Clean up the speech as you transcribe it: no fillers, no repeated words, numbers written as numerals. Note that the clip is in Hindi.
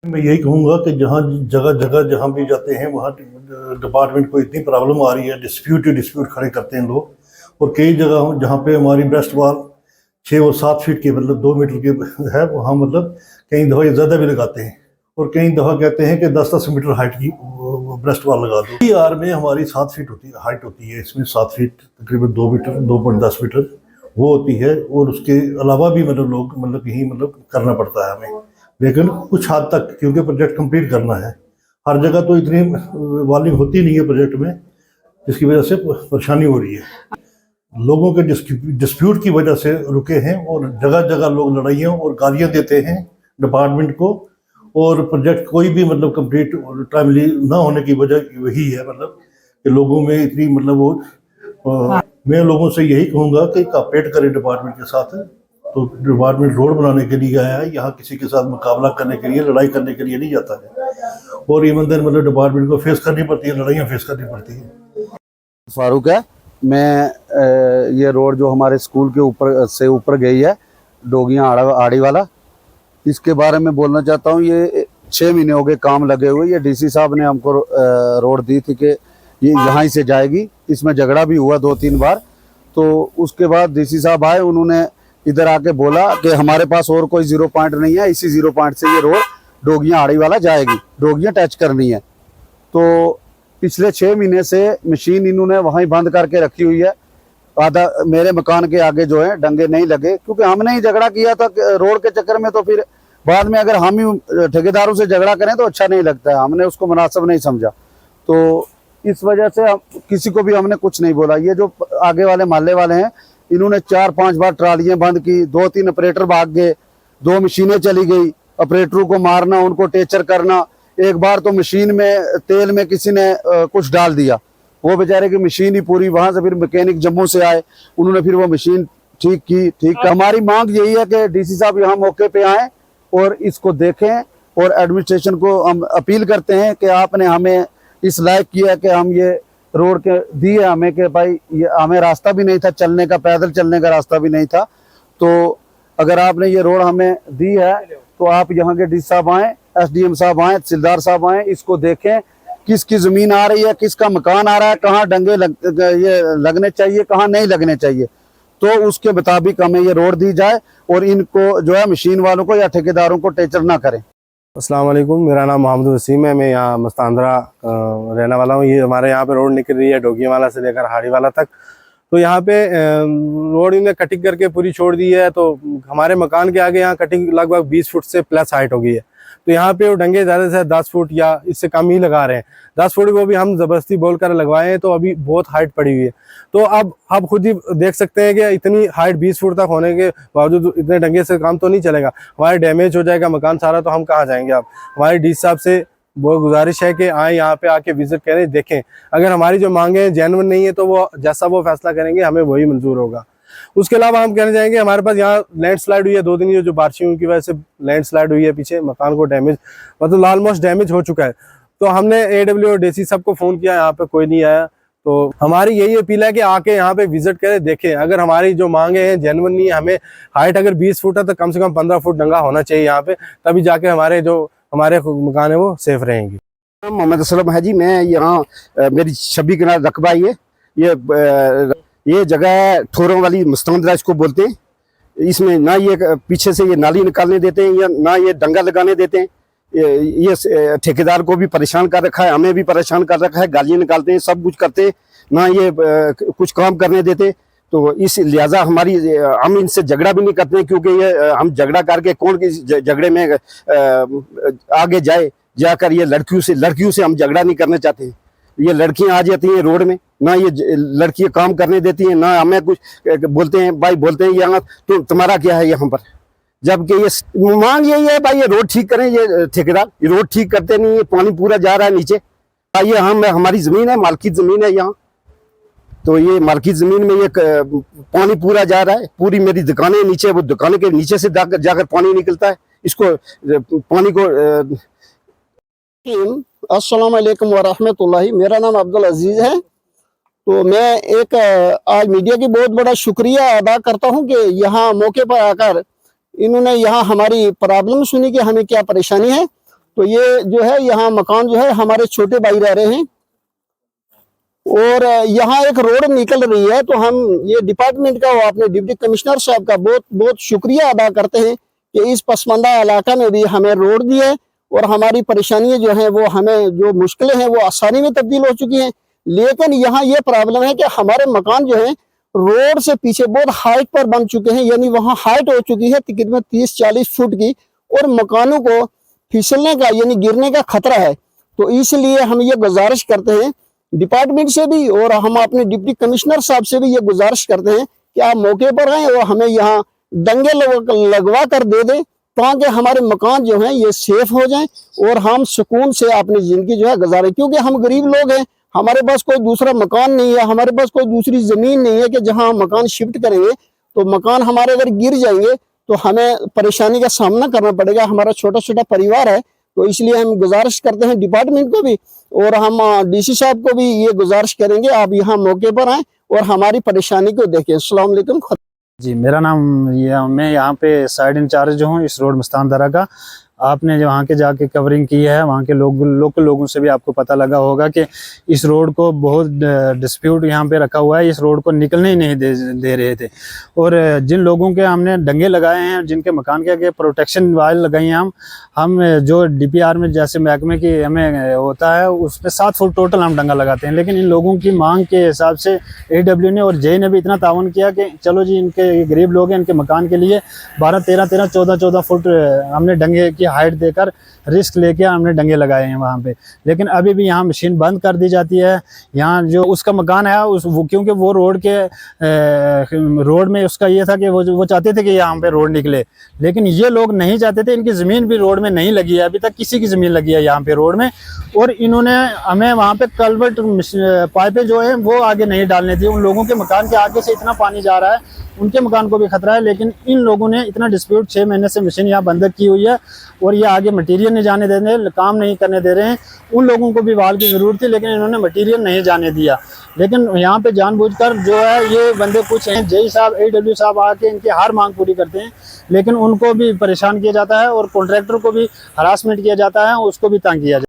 मैं यही कहूँगा कि जहाँ जगह जगह जहाँ भी जाते हैं वहाँ डिपार्टमेंट को इतनी प्रॉब्लम आ रही है, डिस्प्यूट खड़े करते हैं लोग। और कई जगह जहाँ पे हमारी ब्रेस्ट वाल 6 और 7 फीट के मतलब 2 मीटर के है, वहाँ मतलब कई दफ़ा ये ज़्यादा भी लगाते हैं और कई दफ़ा कहते हैं कि 10-10 मीटर हाइट की ब्रेस्ट वाल लगा दो। ER में हमारी 7 फीट होती है, हाइट होती है, इसमें 7 फीट तकरीबन 2 मीटर 2.10 मीटर वो होती है। और उसके अलावा भी मतलब लोग मतलब यही मतलब करना पड़ता है हमें, लेकिन कुछ हद तक, क्योंकि प्रोजेक्ट कंप्लीट करना है। हर जगह तो इतनी वालिंग होती नहीं है प्रोजेक्ट में, जिसकी वजह से परेशानी हो रही है। लोगों के डिस्प्यूट की वजह से रुके हैं और जगह जगह लोग लड़ाइयाँ और गालियाँ देते हैं डिपार्टमेंट को। और प्रोजेक्ट कोई भी मतलब कंप्लीट और टाइमली ना होने की वजह वही है, मतलब कि लोगों में इतनी मतलब वो मैं लोगों से यही कहूँगा कि कॉपरेट करें डिपार्टमेंट के साथ। तो डिपार्टमेंट रोड बनाने के लिए आया है, यहाँ किसी के साथ मुकाबला करने के लिए, लड़ाई करने के लिए नहीं जाता है। और ईमानदार मतलब डिपार्टमेंट को फेस करनी पड़ती है, लड़ाइयाँ फेस करनी पड़ती है। फारूक है। मैं ये रोड जो हमारे स्कूल के ऊपर से ऊपर गई है, डोगियाँ आड़ी वाला, इसके बारे में बोलना चाहता हूँ। ये 6 महीने हो गए काम लगे हुए। ये डीसी साहब ने हमको रोड दी थी कि ये यहाँ ही से जाएगी। इसमें झगड़ा भी हुआ 2-3 बार। तो उसके बाद डीसी साहब आए, उन्होंने इधर आके बोला कि हमारे पास और कोई 0 पॉइंट नहीं है, इसी 0 पॉइंट से ये रोड डोगियाँ आड़ी वाला जाएगी, डोगियाँ टच करनी है। तो पिछले 6 महीने से मशीन इन्होंने वहीं बंद करके रखी हुई है। आधा मेरे मकान के आगे जो है डंगे नहीं लगे, क्योंकि हमने ही झगड़ा किया था रोड के चक्कर में। तो फिर बाद में अगर हम ही ठेकेदारों से झगड़ा करें तो अच्छा नहीं लगता है, हमने उसको मुनासिब नहीं समझा। तो इस वजह से किसी को भी हमने कुछ नहीं बोला। ये जो आगे वाले मोहल्ले वाले हैं, इन्होंने 4-5 बार ट्रालियां बंद की, 2-3 ऑपरेटर भाग गए, 2 मशीनें चली गई, ऑपरेटरों को मारना, उनको टेचर करना। एक बार तो मशीन में तेल में किसी ने कुछ डाल दिया, वो बेचारे की मशीन ही पूरी, वहां से फिर मैकेनिक जम्मू से आए, उन्होंने फिर वो मशीन ठीक की। हमारी मांग यही है कि डीसी साहब यहाँ मौके पे आए और इसको देखें। और एडमिनिस्ट्रेशन को हम अपील करते हैं कि आपने हमें इस लायक किया कि हम ये रोड के दी है हमें, कि भाई ये हमें रास्ता भी नहीं था चलने का, पैदल चलने का रास्ता भी नहीं था। तो अगर आपने ये रोड हमें दी है तो आप यहाँ के डीसी साहब आए, SDM साहब आए, तहसीलदार साहब आए, इसको देखें किसकी जमीन आ रही है, किसका मकान आ रहा है, कहाँ डंगे ये लगने चाहिए, कहाँ नहीं लगने चाहिए। तो उसके मुताबिक हमें ये रोड दी जाए और इनको जो है मशीन वालों को या ठेकेदारों को टेचर ना करें। अस्सलाम वालेकुम, मेरा नाम मोहम्मद वसीम है। मैं यहाँ मस्तांदरा रहने वाला हूँ। ये हमारे यहाँ पे रोड निकल रही है डोगियावाला से लेकर हाड़ीवाला तक। तो यहाँ पे रोड इन्हें कटिंग करके पूरी छोड़ दी है। तो हमारे मकान के आगे यहाँ कटिंग लगभग 20 फुट से प्लस हाइट हो गई है। तो यहाँ पे वो डंगे ज़्यादा से 10 फुट या इससे कम ही लगा रहे हैं। 10 फुट वो भी हम ज़बरदस्ती बोलकर लगवाए हैं, तो अभी बहुत हाइट पड़ी हुई है। तो अब आप खुद ही देख सकते हैं कि इतनी हाइट 20 फुट तक होने के बावजूद इतने डंगे से काम तो नहीं चलेगा, हमारे डैमेज हो जाएगा मकान सारा, तो हम कहाँ जाएंगे। अब हमारे डीसी साहब से वो गुजारिश है कि आए यहाँ पे आके विजिट करें, देखें। अगर हमारी जो मांगे जेन्युइन नहीं है तो वो जैसा वो फैसला करेंगे हमें वही मंजूर होगा। उसके अलावा हम कहना चाहेंगे, हमारे पास यहाँ लैंडस्लाइड हुई है 2 दिन, जो बारिशों की वजह से लैंडस्लाइड हुई है, पीछे मकान को डैमेज मतलब ऑलमोस्ट डैमेज हो चुका है। तो हमने AW और DC सबको फ़ोन किया, यहाँ पे कोई नहीं आया। तो हमारी यही अपील है कि आके यहाँ पे विजिट करें, देखें। अगर हमारी जो मांगे हैं जेन्युइन नहीं है, हमें हाइट अगर 20 फुट है तो कम से कम 15 फुट डंगा होना चाहिए यहाँ पे, तभी जाके हमारे मकान है वो सेफ रहेंगी। मोहम्मद असलम है जी। मैं यहाँ मेरी 26 कनाल रकबा ये जगह ठोरों वाली मस्तांदरा इसको बोलते हैं। इसमें ना ये पीछे से ये नाली निकालने देते हैं या ना ये डंगा लगाने देते हैं। ये ठेकेदार को भी परेशान कर रखा है, हमें भी परेशान कर रखा है, गालियाँ निकालते हैं, सब कुछ करते हैं, ना ये कुछ काम करने देते। तो इस लिहाजा हम इनसे झगड़ा भी नहीं करते हैं, क्योंकि ये हम झगड़ा करके कौन किस झगड़े में आगे जाकर ये लड़कियों से हम झगड़ा नहीं करना चाहते हैं। ये लड़कियां आ जाती हैं रोड में, ना ये लड़कियां काम करने देती हैं, ना हमें कुछ बोलते हैं। भाई बोलते हैं यहाँ तो तुम्हारा क्या है यहाँ पर, जबकि ये मांग यही है भाई ये रोड ठीक करें। ये ठेकेदार ये रोड ठीक करते नहीं है, पानी पूरा जा रहा है नीचे। ये हमारी जमीन है, मालकी जमीन है यहाँ। तो ये मालकी जमीन में ये पानी पूरा जा रहा है, पूरी मेरी दुकानें नीचे, वो दुकान के नीचे से जाकर पानी निकलता है। इसको पानी को अस्सलाम वालेकुम वरहमतुल्लाहि। मेरा नाम अब्दुल अजीज है। तो मैं एक आज मीडिया की बहुत बड़ा शुक्रिया अदा करता हूं कि यहाँ मौके पर आकर इन्होंने यहाँ हमारी प्रॉब्लम सुनी कि हमें क्या परेशानी है। तो ये जो है यहाँ मकान जो है हमारे छोटे भाई रह रहे हैं और यहाँ एक रोड निकल रही है। तो हम ये डिपार्टमेंट का, वो अपने डिप्टी कमिश्नर साहब का बहुत बहुत शुक्रिया अदा करते हैं कि इस पसमानदा इलाका में भी हमें रोड दी है और हमारी परेशानियां जो है वो, हमें जो मुश्किलें हैं वो आसानी में तब्दील हो चुकी हैं। लेकिन यहाँ ये प्रॉब्लम है कि हमारे मकान जो है रोड से पीछे बहुत हाइट पर बन चुके हैं, यानी वहाँ हाइट हो चुकी है तकरीबन 30-40 फुट की, और मकानों को फिसलने का यानी गिरने का खतरा है। तो इसलिए हम ये गुजारिश करते हैं डिपार्टमेंट से भी, और हम अपने डिप्टी कमिश्नर साहब से भी ये गुजारिश करते हैं कि आप मौके पर आए और हमें यहाँ डंगे लगवा कर दे दें, ताकि हमारे मकान जो हैं ये सेफ हो जाएं और हम सुकून से अपनी जिंदगी जो है गुजारें। क्योंकि हम गरीब लोग हैं, हमारे पास कोई दूसरा मकान नहीं है, हमारे पास कोई दूसरी जमीन नहीं है कि जहां हम मकान शिफ्ट करेंगे तो मकान हमारे अगर गिर जाएंगे तो हमें परेशानी का सामना करना पड़ेगा। हमारा छोटा छोटा परिवार है, तो इसलिए हम गुजारिश करते हैं डिपार्टमेंट को भी, और हम डीसी साहब को भी ये गुजारिश करेंगे आप यहाँ मौके पर आएँ और हमारी परेशानी को देखें। अस्सलाम वालेकुम जी, मेरा नाम मैं यहाँ पे साइड इंचार्ज जो हूँ इस रोड मस्तानदरा का। आपने जो वहाँ के जाके कवरिंग की है, वहाँ के लोकल लोगों से भी आपको पता लगा होगा कि इस रोड को बहुत डिस्प्यूट यहाँ पे रखा हुआ है, इस रोड को निकलने ही नहीं दे रहे थे। और जिन लोगों के हमने डंगे लगाए हैं, जिनके मकान के आगे प्रोटेक्शन वायर लगाई हैं, हम जो DPR में जैसे महकमे की हमें होता है उसमें 7 फुट टोटल हम डंगा लगाते हैं। लेकिन इन लोगों की मांग के हिसाब से AW ने और जे ने भी इतना ताउन किया कि चलो जी, इनके गरीब लोग हैं, इनके मकान के लिए 12-13 14 फुट हमने डंगे की हाइट देकर रिस्क लेके हमने डंगे लगाए हैं वहाँ पे। लेकिन अभी भी यहाँ मशीन बंद कर दी जाती है। यहाँ जो उसका मकान है क्योंकि वो रोड में उसका ये था कि वो चाहते थे कि यहाँ पे रोड निकले, लेकिन ये लोग नहीं चाहते थे। इनकी ज़मीन भी रोड में नहीं लगी है, अभी तक किसी की ज़मीन लगी है यहाँ पे रोड में। और इन्होंने हमें वहाँ पे कल्वर्ट पाइपें जो है वो आगे नहीं डालने दी। उन लोगों के मकान के आगे से इतना पानी जा रहा है, उनके मकान को भी खतरा है। लेकिन इन लोगों ने इतना डिस्प्यूट 6 महीने से मशीन यहाँ बंद की हुई है और ये आगे मटेरियल नहीं जाने दे रहे, काम नहीं करने दे रहे हैं। उन लोगों को भी वाल की ज़रूरत थी, लेकिन इन्होंने मटेरियल नहीं जाने दिया। लेकिन यहाँ पे जानबूझकर जो है ये बंदे कुछ हैं, जे साहब AW साहब आके इनकी हर मांग पूरी करते हैं, लेकिन उनको भी परेशान किया जाता है और कॉन्ट्रैक्टर को भी हरासमेंट किया जाता है, उसको भी तंग किया जाता है।